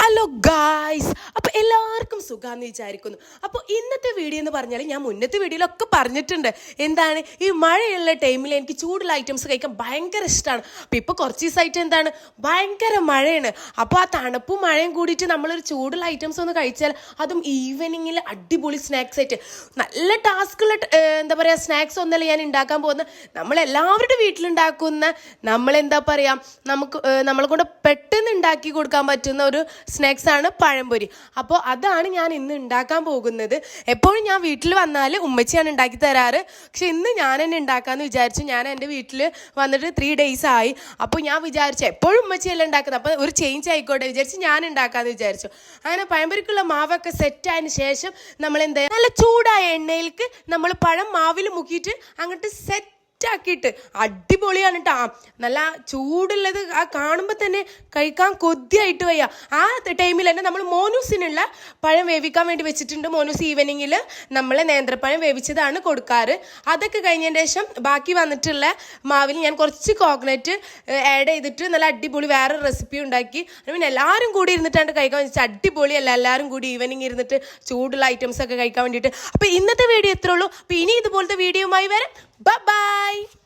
Hello guys, അപ്പോൾ എല്ലാവർക്കും സുഖാന്ന് വിചാരിക്കുന്നു. അപ്പോൾ ഇന്നത്തെ വീഡിയോ എന്ന് പറഞ്ഞാൽ ഞാൻ മുന്നത്തെ വീഡിയോയിലൊക്കെ പറഞ്ഞിട്ടുണ്ട്. എന്താണ്, ഈ മഴയുള്ള ടൈമിൽ എനിക്ക് ചൂടുള്ള ഐറ്റംസ് കഴിക്കാൻ ഭയങ്കര ഇഷ്ടമാണ്. അപ്പോൾ ഇപ്പോൾ കുറച്ച് ദിവസമായിട്ട് എന്താണ് ഭയങ്കര മഴയാണ്. അപ്പോൾ ആ തണുപ്പും മഴയും കൂടിയിട്ട് നമ്മളൊരു ചൂടുള്ള ഐറ്റംസ് ഒന്ന് കഴിച്ചാൽ, അതും ഈവനിങ്ങിൽ അടിപൊളി സ്നാക്സ് ആയിട്ട് നല്ല ടാസ്കുള്ള എന്താ പറയുക സ്നാക്സ് ഒന്നല്ല ഞാൻ ഉണ്ടാക്കാൻ പോകുന്നത്. നമ്മളെല്ലാവരുടെ വീട്ടിലുണ്ടാക്കുന്ന നമ്മളെന്താ പറയുക നമ്മളെ കൊണ്ട് പെട്ടെന്ന് ഉണ്ടാക്കി കൊടുക്കാൻ പറ്റുന്ന ഒരു സ്നാക്സ് ആണ് പഴംപൊരി. അപ്പോൾ അതാണ് ഞാൻ ഇന്ന് ഉണ്ടാക്കാൻ പോകുന്നത്. എപ്പോഴും ഞാൻ വീട്ടിൽ വന്നാൽ ഉമ്മച്ചിയാണ് ഉണ്ടാക്കി തരാറ്. പക്ഷെ ഇന്ന് ഞാൻ തന്നെ ഉണ്ടാക്കാമെന്ന് വിചാരിച്ചു. ഞാൻ എൻ്റെ വീട്ടിൽ വന്നിട്ട് 3 days ആയി. അപ്പോൾ ഞാൻ വിചാരിച്ചു എപ്പോഴും ഉമ്മച്ചിയല്ല ഉണ്ടാക്കുന്നത്, അപ്പോൾ ഒരു ചേഞ്ച് ആയിക്കോട്ടെ വിചാരിച്ച് ഞാൻ ഉണ്ടാക്കാമെന്ന് വിചാരിച്ചു. അങ്ങനെ പഴംപൊരിക്കുള്ള മാവൊക്കെ സെറ്റായതിന് ശേഷം നമ്മൾ എന്താ നല്ല ചൂടായ എണ്ണയിലേക്ക് നമ്മൾ പഴം മാവിൽ മുക്കിയിട്ട് അങ്ങോട്ട് ആക്കിയിട്ട് അടിപൊളിയാണ് കേട്ടോ. നല്ല ചൂടുള്ളത് ആ കാണുമ്പോൾ തന്നെ കഴിക്കാൻ കൊതിയായിട്ട് വയ്യ. ആ ടൈമിൽ തന്നെ നമ്മൾ മോനൂസിനുള്ള പഴം വേവിക്കാൻ വേണ്ടി വെച്ചിട്ടുണ്ട്. മോനൂസ് ഈവനിങ്ങിൽ നമ്മൾ നേന്ത്രപ്പഴം വേവിച്ചതാണ് കൊടുക്കാറ്. അതൊക്കെ കഴിഞ്ഞതിന് ശേഷം ബാക്കി വന്നിട്ടുള്ള മാവിൽ ഞാൻ കുറച്ച് കോക്കനട്ട് ആഡ് ചെയ്തിട്ട് നല്ല അടിപൊളി വേറെ റെസിപ്പി ഉണ്ടാക്കി. പിന്നെ എല്ലാവരും കൂടി ഇരുന്നിട്ടാണ് കഴിക്കാൻ വെച്ചാൽ അടിപൊളിയല്ല. എല്ലാവരും കൂടി ഈവനിങ് ഇരുന്നിട്ട് ചൂടുള്ള ഐറ്റംസ് ഒക്കെ കഴിക്കാൻ വേണ്ടിയിട്ട്. അപ്പോൾ ഇന്നത്തെ വീഡിയോ ഇത്രേ ഉള്ളൂ. അപ്പോൾ ഇനി ഇതുപോലത്തെ വീഡിയോയുമായി വരാം. Bye bye.